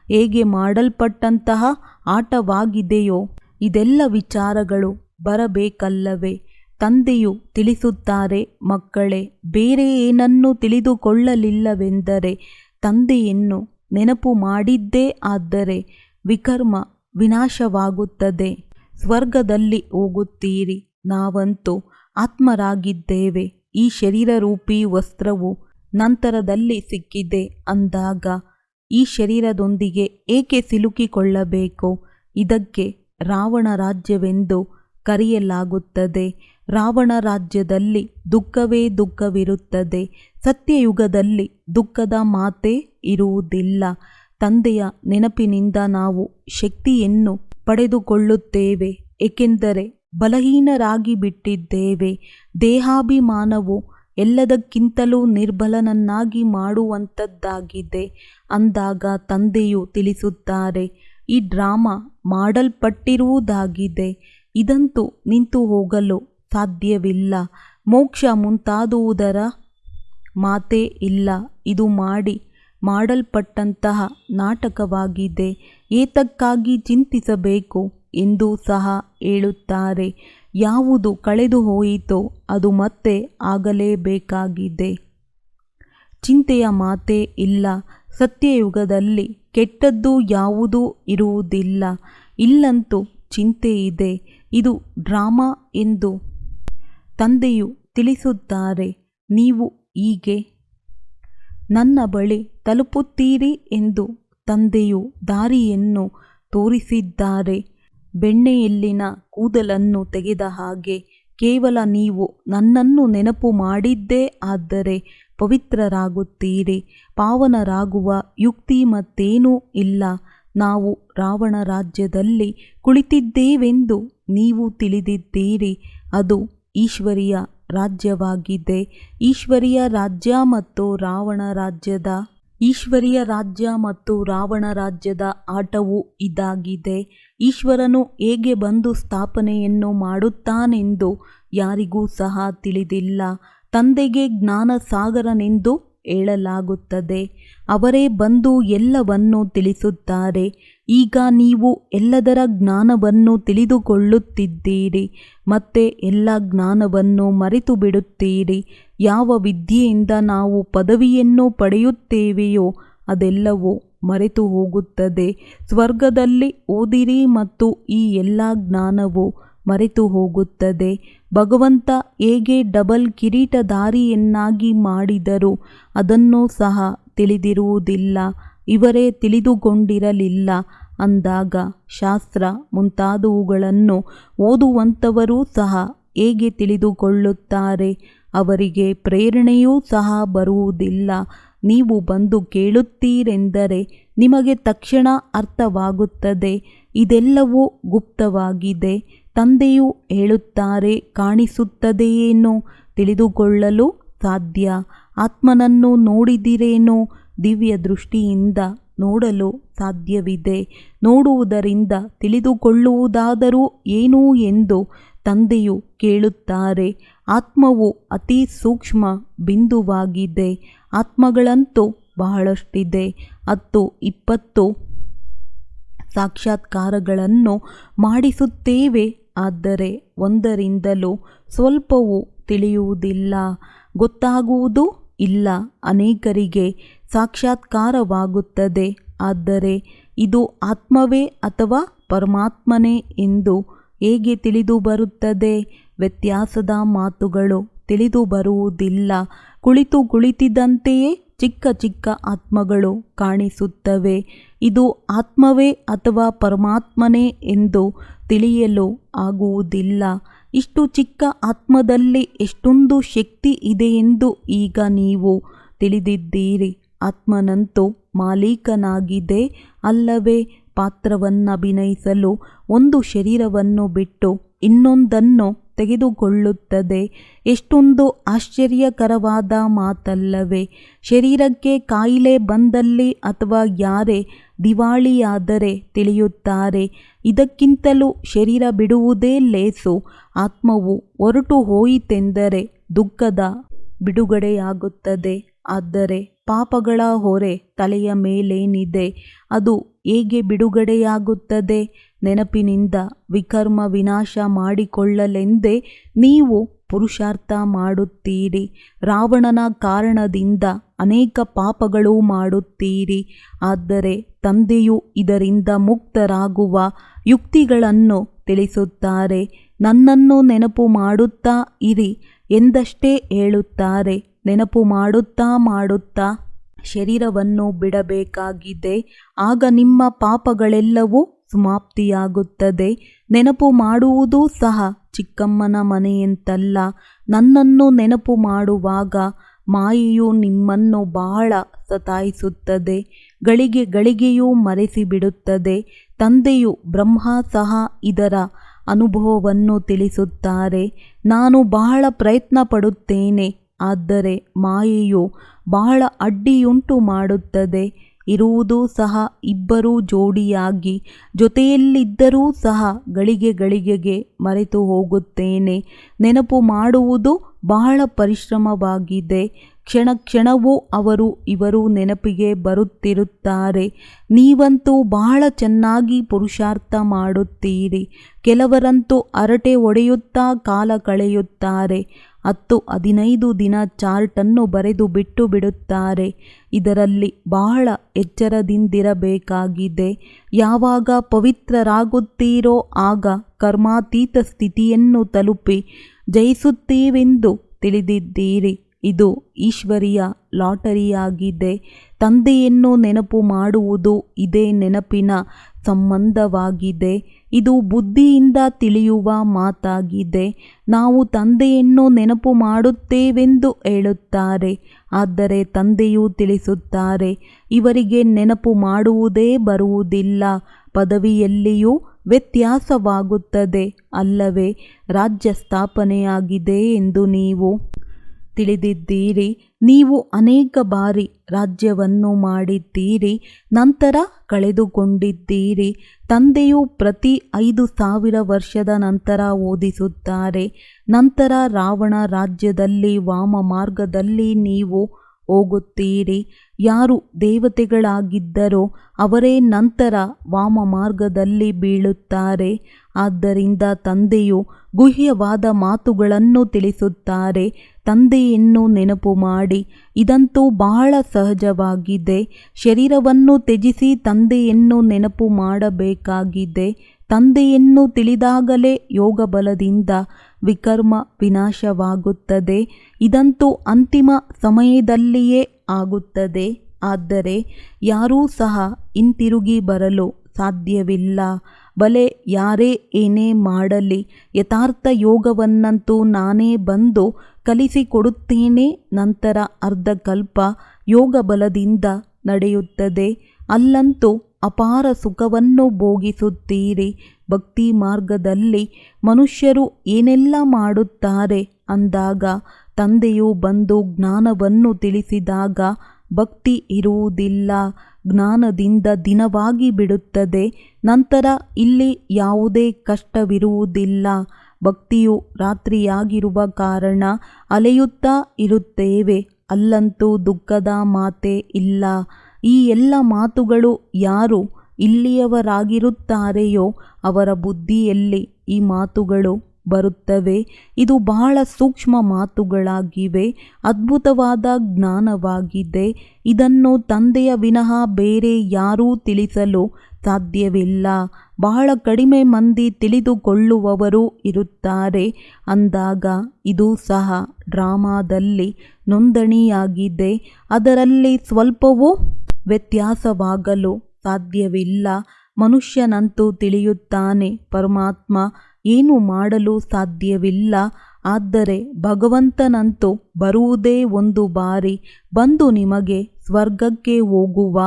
ಹೇಗೆ ಮಾಡಲ್ಪಟ್ಟಂತಹ ಆಟವಾಗಿದೆಯೋ ಇದೆಲ್ಲ ವಿಚಾರಗಳು ಬರಬೇಕಲ್ಲವೇ? ತಂದೆಯು ತಿಳಿಸುತ್ತಾರೆ, ಮಕ್ಕಳೇ, ಬೇರೆ ಏನನ್ನು ತಿಳಿದುಕೊಳ್ಳಲಿಲ್ಲವೆಂದರೆ ತಂದೆಯನ್ನು ನೆನಪು ಮಾಡಿದ್ದೇ ಆದರೆ ವಿಕರ್ಮ ವಿನಾಶವಾಗುತ್ತದೆ. ಸ್ವರ್ಗದಲ್ಲಿ ಹೋಗುತ್ತೀರಿ. ನಾವಂತೂ ಆತ್ಮರಾಗಿದ್ದೇವೆ. ಈ ಶರೀರರೂಪಿ ವಸ್ತ್ರವು ನಂತರದಲ್ಲಿ ಸಿಕ್ಕಿದೆ ಅಂದಾಗ ಈ ಶರೀರದೊಂದಿಗೆ ಏಕೆ ಸಿಲುಕಿಕೊಳ್ಳಬೇಕು? ಇದಕ್ಕೆ ರಾವಣ ರಾಜ್ಯವೆಂದು ಕರೆಯಲಾಗುತ್ತದೆ. ರಾವಣ ರಾಜ್ಯದಲ್ಲಿ ದುಃಖವೇ ದುಃಖವಿರುತ್ತದೆ. ಸತ್ಯಯುಗದಲ್ಲಿ ದುಃಖದ ಮಾತೇ ಇರುವುದಿಲ್ಲ. ತಂದೆಯ ನೆನಪಿನಿಂದ ನಾವು ಶಕ್ತಿಯನ್ನು ಪಡೆದುಕೊಳ್ಳುತ್ತೇವೆ, ಏಕೆಂದರೆ ಬಲಹೀನರಾಗಿ ಬಿಟ್ಟಿದ್ದೇವೆ. ದೇಹಾಭಿಮಾನವು ಎಲ್ಲದಕ್ಕಿಂತಲೂ ನಿರ್ಬಲನನ್ನಾಗಿ ಮಾಡುವಂಥದ್ದಾಗಿದೆ. ಅಂದಾಗ ತಂದೆಯು ತಿಳಿಸುತ್ತಾರೆ, ಈ ಡ್ರಾಮಾ ಮಾಡಲ್ಪಟ್ಟಿರುವುದಾಗಿದೆ. ಇದಂತೂ ನಿಂತು ಹೋಗಲು ಸಾಧ್ಯವಿಲ್ಲ. ಮೋಕ್ಷ ಮುಂತಾದುವುದರ ಮಾತೇ ಇಲ್ಲ. ಇದು ಮಾಡಲ್ಪಟ್ಟಂತಹ ನಾಟಕವಾಗಿದೆ. ಏತಕ್ಕಾಗಿ ಚಿಂತಿಸಬೇಕು ಎಂದೂ ಸಹ ಹೇಳುತ್ತಾರೆ. ಯಾವುದು ಕಳೆದು ಹೋಯಿತೋ ಅದು ಮತ್ತೆ ಆಗಲೇಬೇಕಾಗಿದೆ. ಚಿಂತೆಯ ಮಾತೇ ಇಲ್ಲ. ಸತ್ಯಯುಗದಲ್ಲಿ ಕೆಟ್ಟದ್ದು ಯಾವುದೂ ಇರುವುದಿಲ್ಲ. ಇಲ್ಲಂತೂ ಚಿಂತೆ ಇದೆ. ಇದು ಡ್ರಾಮಾ ಎಂದು ತಂದೆಯು ತಿಳಿಸುತ್ತಾರೆ. ನೀವು ಹೀಗೆ ನನ್ನ ಬಳಿ ತಲುಪುತ್ತೀರಿ ಎಂದು ತಂದೆಯು ದಾರಿಯನ್ನು ತೋರಿಸಿದ್ದಾರೆ. ಬೆಣ್ಣೆಯಲ್ಲಿನ ಕೂದಲನ್ನು ತೆಗೆದ ಹಾಗೆ ಕೇವಲ ನೀವು ನನ್ನನ್ನು ನೆನಪು ಮಾಡಿದ್ದೇ ಆದರೆ ಪವಿತ್ರರಾಗುತ್ತೀರಿ. ಪಾವನರಾಗುವ ಯುಕ್ತಿ ಮತ್ತೇನೂ ಇಲ್ಲ. ನಾವು ರಾವಣ ರಾಜ್ಯದಲ್ಲಿ ಕುಳಿತಿದ್ದೇವೆಂದು ನೀವು ತಿಳಿದಿದ್ದೀರಿ. ಅದು ಈಶ್ವರಿಯ ರಾಜ್ಯವಾಗಿದೆ. ಈಶ್ವರಿಯ ರಾಜ್ಯ ಮತ್ತು ರಾವಣ ರಾಜ್ಯದ ಆಟವು ಇದಾಗಿದೆ. ಈಶ್ವರನು ಹೇಗೆ ಬಂದು ಸ್ಥಾಪನೆಯನ್ನು ಮಾಡುತ್ತಾನೆಂದು ಯಾರಿಗೂ ಸಹ ತಿಳಿದಿಲ್ಲ. ತಂದೆಗೆ ಜ್ಞಾನ ಸಾಗರನೆಂದು ಹೇಳಲಾಗುತ್ತದೆ. ಅವರೇ ಬಂದು ಎಲ್ಲವನ್ನೂ ತಿಳಿಸುತ್ತಾರೆ. ಈಗ ನೀವು ಎಲ್ಲದರ ಜ್ಞಾನವನ್ನು ತಿಳಿದುಕೊಳ್ಳುತ್ತಿದ್ದೀರಿ, ಮತ್ತೆ ಎಲ್ಲ ಜ್ಞಾನವನ್ನು ಮರೆತು ಬಿಡುತ್ತೀರಿ. ಯಾವ ವಿದ್ಯೆಯಿಂದ ನಾವು ಪದವಿಯನ್ನು ಪಡೆಯುತ್ತೇವೆಯೋ ಅದೆಲ್ಲವೂ ಮರೆತು ಹೋಗುತ್ತದೆ. ಸ್ವರ್ಗದಲ್ಲಿ ಓದಿರಿ ಮತ್ತು ಈ ಎಲ್ಲ ಜ್ಞಾನವು ಮರೆತು ಹೋಗುತ್ತದೆ. ಭಗವಂತ ಹೇಗೆ ಡಬಲ್ ಕಿರೀಟಧಾರಿಯನ್ನಾಗಿ ಮಾಡಿದರು ಅದನ್ನೂ ಸಹ ತಿಳಿದಿರುವುದಿಲ್ಲ. ಇವರೇ ತಿಳಿದುಕೊಂಡಿರಲಿಲ್ಲ ಅಂದಾಗ ಶಾಸ್ತ್ರ ಮುಂತಾದವುಗಳನ್ನು ಓದುವಂಥವರೂ ಸಹ ಹೇಗೆ ತಿಳಿದುಕೊಳ್ಳುತ್ತಾರೆ? ಅವರಿಗೆ ಪ್ರೇರಣೆಯೂ ಸಹ ಬರುವುದಿಲ್ಲ. ನೀವು ಬಂದು ಕೇಳುತ್ತೀರೆಂದರೆ ನಿಮಗೆ ತಕ್ಷಣ ಅರ್ಥವಾಗುತ್ತದೆ. ಇದೆಲ್ಲವೂ ಗುಪ್ತವಾಗಿದೆ. ತಂದೆಯು ಹೇಳುತ್ತಾರೆ, ಕಾಣಿಸುತ್ತದೆಯೇನೋ? ತಿಳಿದುಕೊಳ್ಳಲು ಸಾಧ್ಯ. ಆತ್ಮನನ್ನು ನೋಡಿದಿರೇನೋ? ದಿವ್ಯ ದೃಷ್ಟಿಯಿಂದ ನೋಡಲು ಸಾಧ್ಯವಿದೆ. ನೋಡುವುದರಿಂದ ತಿಳಿದುಕೊಳ್ಳುವುದಾದರೂ ಏನು ಎಂದು ತಂದೆಯು ಕೇಳುತ್ತಾರೆ. ಆತ್ಮವು ಅತಿ ಸೂಕ್ಷ್ಮ ಬಿಂದುವಾಗಿದೆ. ಆತ್ಮಗಳಂತೂ ಬಹಳಷ್ಟಿದೆ. 10-20 ಸಾಕ್ಷಾತ್ಕಾರಗಳನ್ನು ಮಾಡಿಸುತ್ತೇವೆ. ಆದರೆ ಒಂದರಿಂದಲೂ ಸ್ವಲ್ಪವೂ ತಿಳಿಯುವುದಿಲ್ಲ, ಗೊತ್ತಾಗುವುದೂ ಇಲ್ಲ. ಅನೇಕರಿಗೆ ಸಾಕ್ಷಾತ್ಕಾರವಾಗುತ್ತದೆ. ಆದರೆ ಇದು ಆತ್ಮವೇ ಅಥವಾ ಪರಮಾತ್ಮನೇ ಎಂದು ಹೇಗೆ ತಿಳಿದು ಬರುತ್ತದೆ? ವ್ಯತ್ಯಾಸದ ಮಾತುಗಳು ತಿಳಿದು ಬರುವುದಿಲ್ಲ. ಕುಳಿತಿದ್ದಂತೆಯೇ ಚಿಕ್ಕ ಚಿಕ್ಕ ಆತ್ಮಗಳು ಕಾಣಿಸುತ್ತವೆ. ಇದು ಆತ್ಮವೇ ಅಥವಾ ಪರಮಾತ್ಮನೇ ಎಂದು ತಿಳಿಯಲು ಆಗುವುದಿಲ್ಲ. ಇಷ್ಟು ಚಿಕ್ಕ ಆತ್ಮದಲ್ಲಿ ಎಷ್ಟೊಂದು ಶಕ್ತಿ ಇದೆಯೆಂದು ಈಗ ನೀವು ತಿಳಿದಿದ್ದೀರಿ. ಆತ್ಮನಂತೂ ಮಾಲೀಕನಾಗಿದೆ ಅಲ್ಲವೇ? ಪಾತ್ರವನ್ನಭಿನಯಿಸಲು ಒಂದು ಶರೀರವನ್ನು ಬಿಟ್ಟು ಇನ್ನೊಂದನ್ನು ತೆಗೆದುಕೊಳ್ಳುತ್ತದೆ. ಎಷ್ಟೊಂದು ಆಶ್ಚರ್ಯಕರವಾದ ಮಾತಲ್ಲವೇ? ಶರೀರಕ್ಕೆ ಕಾಯಿಲೆ ಬಂದಲ್ಲಿ ಅಥವಾ ಯಾರೇ ದಿವಾಳಿಯಾದರೆ ತಿಳಿಯುತ್ತಾರೆ. ಇದಕ್ಕಿಂತಲೂ ಶರೀರ ಬಿಡುವುದೇ ಲೇಸು. ಆತ್ಮವು ಹೊರಟು ಹೋಯಿತೆಂದರೆ ದುಃಖದ ಬಿಡುಗಡೆಯಾಗುತ್ತದೆ. ಆದರೆ ಪಾಪಗಳ ಹೊರೆ ತಲೆಯ ಮೇಲೇನಿದೆ, ಅದು ಹೇಗೆ ಬಿಡುಗಡೆಯಾಗುತ್ತದೆ? ನೆನಪಿನಿಂದ ವಿಕರ್ಮ ವಿನಾಶ ಮಾಡಿಕೊಳ್ಳಲೆಂದೇ ನೀವು ಪುರುಷಾರ್ಥ ಮಾಡುತ್ತೀರಿ. ರಾವಣನ ಕಾರಣದಿಂದ ಅನೇಕ ಪಾಪಗಳು ಮಾಡುತ್ತೀರಿ. ಆದರೆ ತಂದೆಯು ಇದರಿಂದ ಮುಕ್ತರಾಗುವ ಯುಕ್ತಿಗಳನ್ನು ತಿಳಿಸುತ್ತಾರೆ. ನನ್ನನ್ನು ನೆನಪು ಮಾಡುತ್ತಾ ಇರಿ ಎಂದಷ್ಟೇ ಹೇಳುತ್ತಾರೆ. ನೆನಪು ಮಾಡುತ್ತಾ ಶರೀರವನ್ನು ಬಿಡಬೇಕಾಗಿದೆ. ಆಗ ನಿಮ್ಮ ಪಾಪಗಳೆಲ್ಲವೂ ಸಮಾಪ್ತಿಯಾಗುತ್ತದೆ. ನೆನಪು ಮಾಡುವುದೂ ಸಹ ಚಿಕ್ಕಮ್ಮನ ಮನೆಯಂತಲ್ಲ. ನನ್ನನ್ನು ನೆನಪು ಮಾಡುವಾಗ ಮಾಯೆಯು ನಿಮ್ಮನ್ನು ಬಹಳ ಸತಾಯಿಸುತ್ತದೆ. ಗಳಿಗೆಯೂ ಮರೆಸಿಬಿಡುತ್ತದೆ. ತಂದೆಯು ಬ್ರಹ್ಮ ಸಹ ಇದರ ಅನುಭವವನ್ನು ತಿಳಿಸುತ್ತಾರೆ. ನಾನು ಬಹಳ ಪ್ರಯತ್ನ ಪಡುತ್ತೇನೆ, ಆದರೆ ಮಾಯೆಯು ಬಹಳ ಅಡ್ಡಿಯುಂಟು ಮಾಡುತ್ತದೆ. ಇರುವುದೂ ಸಹ ಇಬ್ಬರೂ ಜೋಡಿಯಾಗಿ ಜೊತೆಯಲ್ಲಿದ್ದರೂ ಸಹ ಗಳಿಗೆಗೆ ಮರೆತು ಹೋಗುತ್ತೇನೆ. ನೆನಪು ಮಾಡುವುದು ಬಹಳ ಪರಿಶ್ರಮವಾಗಿದೆ. ಕ್ಷಣವೂ ಇವರು ನೆನಪಿಗೆ ಬರುತ್ತಿರುತ್ತಾರೆ. ನೀವಂತೂ ಬಹಳ ಚೆನ್ನಾಗಿ ಪುರುಷಾರ್ಥ ಮಾಡುತ್ತೀರಿ. ಕೆಲವರಂತೂ ಹರಟೆ ಹೊಡೆಯುತ್ತಾ ಕಾಲ ಕಳೆಯುತ್ತಾರೆ. 10-15 ದಿನ ಚಾರ್ಟನ್ನು ಬರೆದು ಬಿಟ್ಟು ಬಿಡುತ್ತಾರೆ. ಇದರಲ್ಲಿ ಬಹಳ ಎಚ್ಚರದಿಂದಿರಬೇಕಾಗಿದೆ. ಯಾವಾಗ ಪವಿತ್ರರಾಗುತ್ತೀರೋ ಆಗ ಕರ್ಮಾತೀತ ಸ್ಥಿತಿಯನ್ನು ತಲುಪಿ ಜಯಿಸುತ್ತೀವೆಂದು ತಿಳಿದಿದ್ದೀರಿ. ಇದು ಈಶ್ವರಿಯ ಲಾಟರಿಯಾಗಿದೆ. ತಂದೆಯನ್ನು ನೆನಪು ಮಾಡುವುದು ಇದೇ ನೆನಪಿನ ಸಂಬಂಧವಾಗಿದೆ. ಇದು ಬುದ್ಧಿಯಿಂದ ತಿಳಿಯುವ ಮಾತಾಗಿದೆ. ನಾವು ತಂದೆಯನ್ನು ನೆನಪು ಮಾಡುತ್ತೇವೆಂದು ಹೇಳುತ್ತಾರೆ. ಆದರೆ ತಂದೆಯು ತಿಳಿಸುತ್ತಾರೆ, ಇವರಿಗೆ ನೆನಪು ಮಾಡುವುದೇ ಬರುವುದಿಲ್ಲ. ಪದವಿಯಲ್ಲಿಯೂ ವ್ಯತ್ಯಾಸವಾಗುತ್ತದೆ ಅಲ್ಲವೇ? ರಾಜ್ಯ ಸ್ಥಾಪನೆಯಾಗಿದೆ ಎಂದು ನೀವು ತಿಳಿದಿದ್ದೀರಿ. ನೀವು ಅನೇಕ ಬಾರಿ ರಾಜ್ಯವನ್ನು ಮಾಡಿದ್ದೀರಿ, ನಂತರ ಕಳೆದುಕೊಂಡಿದ್ದೀರಿ. ತಂದೆಯು ಪ್ರತಿ 5000 ವರ್ಷದ ನಂತರ ಓದಿಸುತ್ತಾರೆ. ನಂತರ ರಾವಣ ರಾಜ್ಯದಲ್ಲಿ ವಾಮ ಮಾರ್ಗದಲ್ಲಿ ನೀವು ಹೋಗುತ್ತೀರಿ. ಯಾರು ದೇವತೆಗಳಾಗಿದ್ದರೋ ಅವರೇ ನಂತರ ವಾಮ ಮಾರ್ಗದಲ್ಲಿ ಬೀಳುತ್ತಾರೆ. ಆದ್ದರಿಂದ ತಂದೆಯು ಗುಹ್ಯವಾದ ಮಾತುಗಳನ್ನು ತಿಳಿಸುತ್ತಾರೆ. ತಂದೆಯನ್ನು ನೆನಪು ಮಾಡಿ. ಇದಂತೂ ಬಹಳ ಸಹಜವಾಗಿದೆ. ಶರೀರವನ್ನು ತ್ಯಜಿಸಿ ತಂದೆಯನ್ನು ನೆನಪು ಮಾಡಬೇಕಾಗಿದೆ. ತಂದೆಯನ್ನು ತಿಳಿದಾಗಲೇ ಯೋಗ ಬಲದಿಂದ ವಿಕರ್ಮ ವಿನಾಶವಾಗುತ್ತದೆ. ಇದಂತೂ ಅಂತಿಮ ಸಮಯದಲ್ಲಿಯೇ ಆಗುತ್ತದೆ. ಆದರೆ ಯಾರೂ ಸಹ ಹಿಂತಿರುಗಿ ಬರಲು ಸಾಧ್ಯವಿಲ್ಲ. ಬಲೆ ಯಾರೇ ಏನೇ ಮಾಡಲಿ, ಯಥಾರ್ಥ ಯೋಗವನ್ನಂತೂ ನಾನೇ ಬಂದು ಕಲಿಸಿಕೊಡುತ್ತೇನೆ. ನಂತರ ಅರ್ಧಕಲ್ಪ ಯೋಗ ಬಲದಿಂದ ನಡೆಯುತ್ತದೆ. ಅಲ್ಲಂತೂ ಅಪಾರ ಸುಖವನ್ನು ಭೋಗಿಸುತ್ತೀರಿ. ಭಕ್ತಿ ಮಾರ್ಗದಲ್ಲಿ ಮನುಷ್ಯರು ಏನೆಲ್ಲ ಮಾಡುತ್ತಾರೆ ಅಂದಾಗ ತಂದೆಯು ಬಂದು ಜ್ಞಾನವನ್ನು ತಿಳಿಸಿದಾಗ ಭಕ್ತಿ ಇರುವುದಿಲ್ಲ. ಜ್ಞಾನದಿಂದ ದಿನವಾಗಿ ಬಿಡುತ್ತದೆ. ನಂತರ ಇಲ್ಲಿ ಯಾವುದೇ ಕಷ್ಟವಿರುವುದಿಲ್ಲ. ಭಕ್ತಿಯು ರಾತ್ರಿಯಾಗಿರುವ ಕಾರಣ ಅಲೆಯುತ್ತಾ ಇರುತ್ತೇವೆ. ಅಲ್ಲಂತೂ ದುಃಖದ ಮಾತೇ ಇಲ್ಲ. ಈ ಎಲ್ಲ ಮಾತುಗಳು ಯಾರು ಇಲ್ಲಿಯವರಾಗಿರುತ್ತಾರೆಯೋ ಅವರ ಬುದ್ಧಿಯಲ್ಲಿ ಈ ಮಾತುಗಳು ಬರುತ್ತವೆ. ಇದು ಬಹಳ ಸೂಕ್ಷ್ಮ ಮಾತುಗಳಾಗಿವೆ. ಅದ್ಭುತವಾದ ಜ್ಞಾನವಾಗಿದೆ. ಇದನ್ನು ತಂದೆಯ ವಿನಃ ಬೇರೆ ಯಾರೂ ತಿಳಿಸಲು ಸಾಧ್ಯವಿಲ್ಲ. ಬಹಳ ಕಡಿಮೆ ಮಂದಿ ತಿಳಿದುಕೊಳ್ಳುವವರು ಇರುತ್ತಾರೆ. ಅಂದಾಗ ಇದು ಸಹ ಡ್ರಾಮಾದಲ್ಲಿ ನೋಂದಣಿಯಾಗಿದೆ. ಅದರಲ್ಲಿ ಸ್ವಲ್ಪವೂ ವ್ಯತ್ಯಾಸವಾಗಲು ಸಾಧ್ಯವಿಲ್ಲ. ಮನುಷ್ಯನಂತೂ ತಿಳಿಯುತ್ತಾನೆ, ಪರಮಾತ್ಮ ಏನು ಮಾಡಲು ಸಾಧ್ಯವಿಲ್ಲ. ಆದರೆ ಭಗವಂತನಂತೂ ಬರುವುದೇ ಒಂದು ಬಾರಿ ಬಂದು ನಿಮಗೆ ಸ್ವರ್ಗಕ್ಕೆ ಹೋಗುವ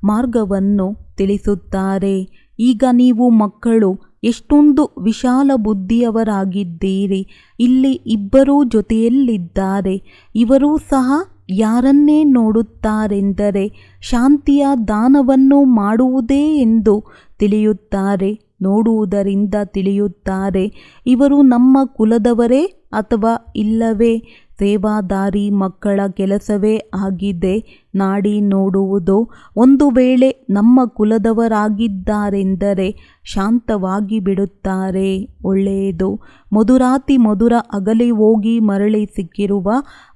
ಮಾರ್ಗವನ್ನು ತಿಳಿಸುತ್ತಾರೆ. ಈಗ ನೀವು ಮಕ್ಕಳು ಎಷ್ಟೊಂದು ವಿಶಾಲ ಬುದ್ಧಿಯವರಾಗಿದ್ದೀರಿ. ಇಲ್ಲಿ ಇಬ್ಬರೂ ಜೊತೆಯಲ್ಲಿದ್ದಾರೆ. ಇವರೂ ಸಹ ಯಾರನ್ನೇ ನೋಡುತ್ತಾರೆಂದರೆ ಶಾಂತಿಯ ದಾನವನ್ನು ಮಾಡುವುದೇ ಎಂದು ತಿಳಿಯುತ್ತಾರೆ. ನೋಡುವುದರಿಂದ ತಿಳಿಯುತ್ತಾರೆ ಇವರು ನಮ್ಮ ಕುಲದವರೇ ಅಥವಾ ಇಲ್ಲವೇ. ಸೇವಾದಾರಿ ಮಕ್ಕಳ ಕೆಲಸವೇ ಆಗಿದೆ ನಾಡಿ ನೋಡುವುದು. ಒಂದು ವೇಳೆ ನಮ್ಮ ಕುಲದವರಾಗಿದ್ದಾರೆಂದರೆ ಶಾಂತವಾಗಿ ಬಿಡುತ್ತಾರೆ. ಒಳ್ಳೆಯದು. ಮಧುರಾತಿ ಮಧುರ ಅಗಲಿ ಹೋಗಿ ಮರಳಿ ಸಿಕ್ಕಿರುವ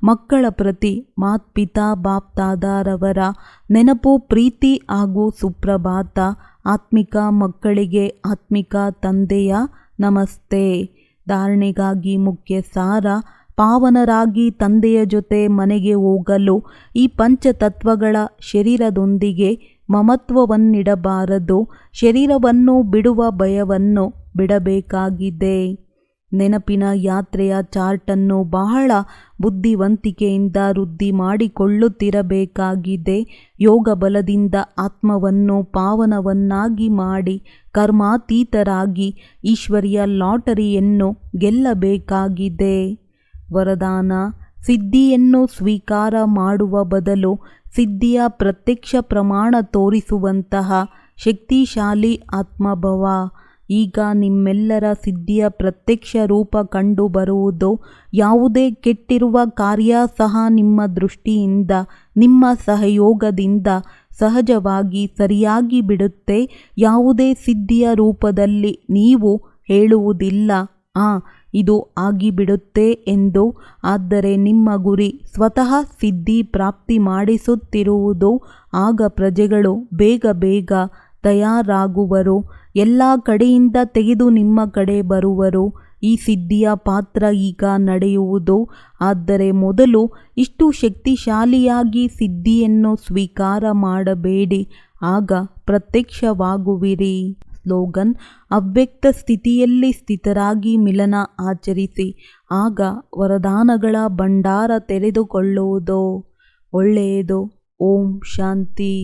ಮಕ್ಕಳ ಪ್ರತಿ ಮಾತ್ಪಿತಾ ಬಾಪ್ತಾದಾರವರ ನೆನಪು, ಪ್ರೀತಿ ಹಾಗೂ ಸುಪ್ರಭಾತ. ಆತ್ಮಿಕ ಮಕ್ಕಳಿಗೆ ಆತ್ಮಿಕ ತಂದೆಯ ನಮಸ್ತೆ. ಧಾರಣೆಗಾಗಿ ಮುಖ್ಯ ಸಾರ: ಪಾವನರಾಗಿ ತಂದೆಯ ಜೊತೆ ಮನೆಗೆ ಹೋಗಲು ಈ ಪಂಚತತ್ವಗಳ ಶರೀರದೊಂದಿಗೆ ಮಮತ್ವವನ್ನಿಡಬಾರದು. ಶರೀರವನ್ನು ಬಿಡುವ ಭಯವನ್ನು ಬಿಡಬೇಕಾಗಿದೆ. ನೆನಪಿನ ಯಾತ್ರೆಯ ಚಾರ್ಟನ್ನು ಬಹಳ ಬುದ್ಧಿವಂತಿಕೆಯಿಂದ ವೃದ್ಧಿ ಮಾಡಿಕೊಳ್ಳುತ್ತಿರಬೇಕಾಗಿದೆ. ಯೋಗ ಬಲದಿಂದ ಆತ್ಮವನ್ನು ಪಾವನವನ್ನಾಗಿ ಮಾಡಿ ಕರ್ಮಾತೀತರಾಗಿ ಈಶ್ವರಿಯ ಲಾಟರಿಯನ್ನು ಗೆಲ್ಲಬೇಕಾಗಿದೆ. ವರದಾನ: ಸಿದ್ಧಿಯನ್ನು ಸ್ವೀಕಾರ ಮಾಡುವ ಬದಲು ಸಿದ್ಧಿಯ ಪ್ರತ್ಯಕ್ಷ ಪ್ರಮಾಣ ತೋರಿಸುವಂತಹ ಶಕ್ತಿಶಾಲಿ ಆತ್ಮಭವ. ಈಗ ನಿಮ್ಮೆಲ್ಲರ ಸಿದ್ಧಿಯ ಪ್ರತ್ಯಕ್ಷ ರೂಪ ಕಂಡು ಬರುವುದು. ಯಾವುದೇ ಕೆಟ್ಟಿರುವ ಕಾರ್ಯ ಸಹ ನಿಮ್ಮ ದೃಷ್ಟಿಯಿಂದ, ನಿಮ್ಮ ಸಹಯೋಗದಿಂದ ಸಹಜವಾಗಿ ಸರಿಯಾಗಿ ಬಿಡುತ್ತೆ. ಯಾವುದೇ ಸಿದ್ಧಿಯ ರೂಪದಲ್ಲಿ ನೀವು ಹೇಳುವುದಿಲ್ಲ, ಇದು ಆಗಿಬಿಡುತ್ತೆ ಎಂದು. ಆದರೆ ನಿಮ್ಮ ಗುರಿ ಸ್ವತಃ ಸಿದ್ಧಿ ಪ್ರಾಪ್ತಿ ಮಾಡಿಸುತ್ತಿರುವುದು. ಆಗ ಪ್ರಜೆಗಳು ಬೇಗ ಬೇಗ ತಯಾರಾಗುವರು. ಎಲ್ಲ ಕಡೆಯಿಂದ ತೆಗೆದು ನಿಮ್ಮ ಕಡೆ ಬರುವರು. ಈ ಸಿದ್ಧಿಯ ಪಾತ್ರ ಈಗ ನಡೆಯುವುದು. ಆದರೆ ಮೊದಲು ಇಷ್ಟು ಶಕ್ತಿಶಾಲಿಯಾಗಿ ಸಿದ್ಧಿಯನ್ನು ಸ್ವೀಕಾರ ಮಾಡಬೇಡಿ, ಆಗ ಪ್ರತ್ಯಕ್ಷವಾಗುವಿರಿ. ಸ್ಲೋಗನ್: ಅವ್ಯಕ್ತ ಸ್ಥಿತಿಯಲ್ಲಿ ಸ್ಥಿತರಾಗಿ ಮಿಲನ ಆಚರಿಸಿ, ಆಗ ವರದಾನಗಳ ಭಂಡಾರ ತೆರೆದುಕೊಳ್ಳುವುದು. ಒಳ್ಳೆಯದು. ಓಂ ಶಾಂತಿ.